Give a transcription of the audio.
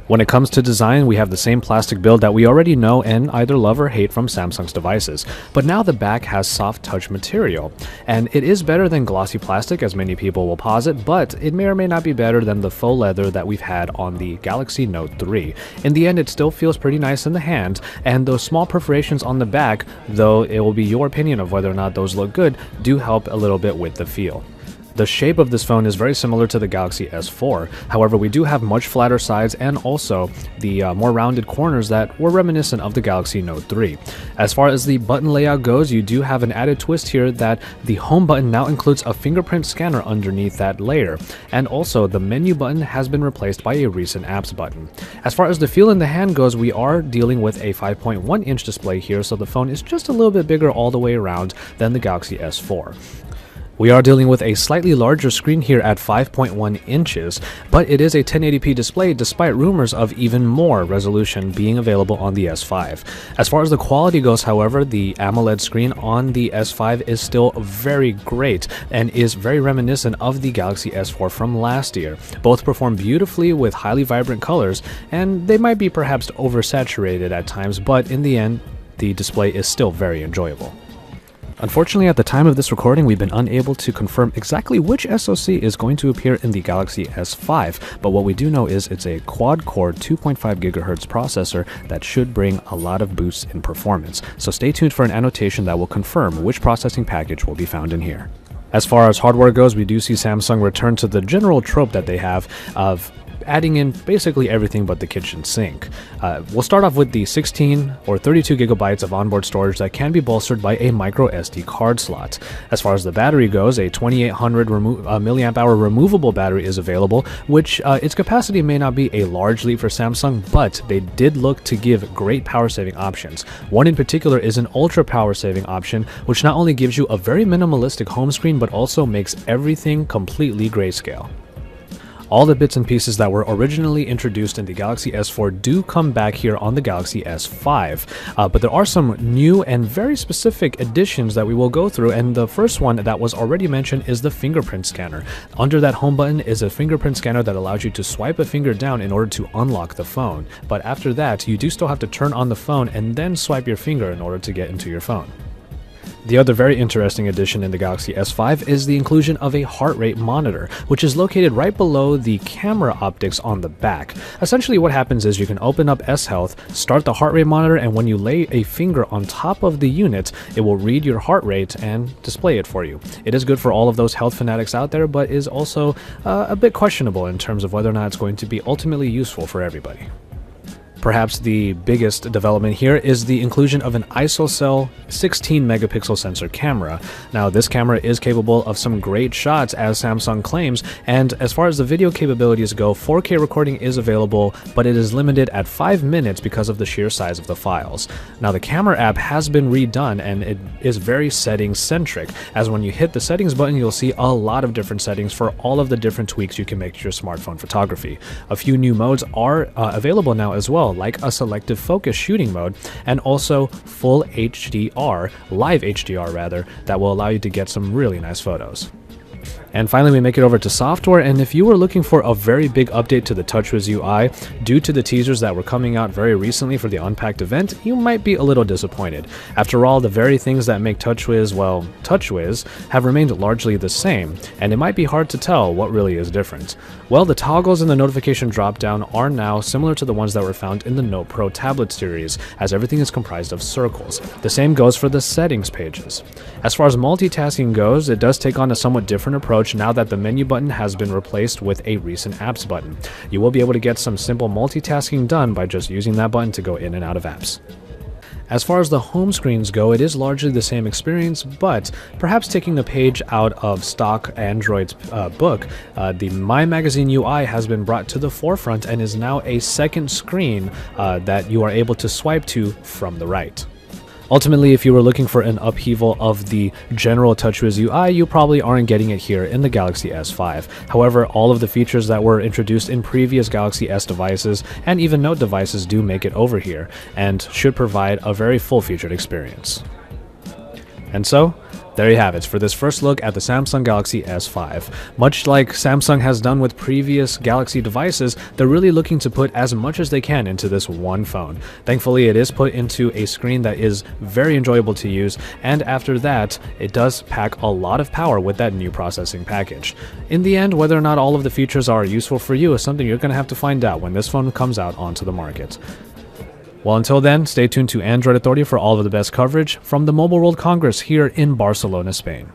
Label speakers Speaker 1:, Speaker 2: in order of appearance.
Speaker 1: When it comes to design, we have the same plastic build that we already know and either love or hate from Samsung's devices, but now the back has soft touch material, and it is better than glossy plastic as many people will posit, but it may or may not be better than the faux leather that we've had on the Galaxy Note 3. In the end, it still feels pretty nice in the hand, and those small perforations on the back, though it will be your opinion of whether or not those look good, do help a little bit with the feel. The shape of this phone is very similar to the Galaxy S4, however we do have much flatter sides and also the more rounded corners that were reminiscent of the Galaxy Note 3. As far as the button layout goes, you do have an added twist here that the home button now includes a fingerprint scanner underneath that layer, and also the menu button has been replaced by a recent apps button. As far as the feel in the hand goes, we are dealing with a 5.1-inch display here, so the phone is just a little bit bigger all the way around than the Galaxy S4. We are dealing with a slightly larger screen here at 5.1 inches, but it is a 1080p display despite rumors of even more resolution being available on the S5. As far as the quality goes, however, the AMOLED screen on the S5 is still very great and is very reminiscent of the Galaxy S4 from last year. Both perform beautifully with highly vibrant colors, and they might be perhaps oversaturated at times, but in the end, the display is still very enjoyable. Unfortunately, at the time of this recording, we've been unable to confirm exactly which SoC is going to appear in the Galaxy S5, but what we do know is it's a quad-core 2.5 GHz processor that should bring a lot of boosts in performance, so stay tuned for an annotation that will confirm which processing package will be found in here. As far as hardware goes, we do see Samsung return to the general trope that they have of adding in basically everything but the kitchen sink. We'll start off with the 16 or 32 gigabytes of onboard storage that can be bolstered by a micro SD card slot. As far as the battery goes, a 2800 milliamp hour removable battery is available, which its capacity may not be a large leap for Samsung, but they did look to give great power saving options. One in particular is an ultra power saving option, which not only gives you a very minimalistic home screen, but also makes everything completely grayscale. All the bits and pieces that were originally introduced in the Galaxy S4 do come back here on the Galaxy S5, but there are some new and very specific additions that we will go through, and the first one that was already mentioned is the fingerprint scanner. Under that home button is a fingerprint scanner that allows you to swipe a finger down in order to unlock the phone, but after that you do still have to turn on the phone and then swipe your finger in order to get into your phone. The other very interesting addition in the Galaxy S5 is the inclusion of a heart rate monitor, which is located right below the camera optics on the back. Essentially what happens is you can open up S Health, start the heart rate monitor, and when you lay a finger on top of the unit, it will read your heart rate and display it for you. It is good for all of those health fanatics out there, but is also a bit questionable in terms of whether or not it's going to be ultimately useful for everybody. Perhaps the biggest development here is the inclusion of an ISOCELL 16 megapixel sensor camera. Now, this camera is capable of some great shots, as Samsung claims, and as far as the video capabilities go, 4K recording is available, but it is limited at 5 minutes because of the sheer size of the files. Now, the camera app has been redone, and it is very settings centric, as when you hit the settings button, you'll see a lot of different settings for all of the different tweaks you can make to your smartphone photography. A few new modes are available now as well, like a selective focus shooting mode, and also full HDR, live HDR rather, that will allow you to get some really nice photos. And finally, we make it over to software, and if you were looking for a very big update to the TouchWiz UI, due to the teasers that were coming out very recently for the Unpacked event, you might be a little disappointed. After all, the very things that make TouchWiz, well, TouchWiz, have remained largely the same, and it might be hard to tell what really is different. Well, the toggles in the notification dropdown are now similar to the ones that were found in the Note Pro tablet series, as everything is comprised of circles. The same goes for the settings pages. As far as multitasking goes, it does take on a somewhat different approach now that the menu button has been replaced with a recent apps button. You will be able to get some simple multitasking done by just using that button to go in and out of apps. As far as the home screens go, it is largely the same experience, but perhaps taking a page out of stock Android's book, the My Magazine UI has been brought to the forefront and is now a second screen that you are able to swipe to from the right. Ultimately, if you were looking for an upheaval of the general TouchWiz UI, you probably aren't getting it here in the Galaxy S5. However, all of the features that were introduced in previous Galaxy S devices and even Note devices do make it over here, and should provide a very full-featured experience. And so, There you have it for this first look at the Samsung Galaxy S5. Much like Samsung has done with previous Galaxy devices, they're really looking to put as much as they can into this one phone. Thankfully, it is put into a screen that is very enjoyable to use, and after that, it does pack a lot of power with that new processing package. In the end, whether or not all of the features are useful for you is something you're going to have to find out when this phone comes out onto the market. Well, until then, stay tuned to Android Authority for all of the best coverage from the Mobile World Congress here in Barcelona, Spain.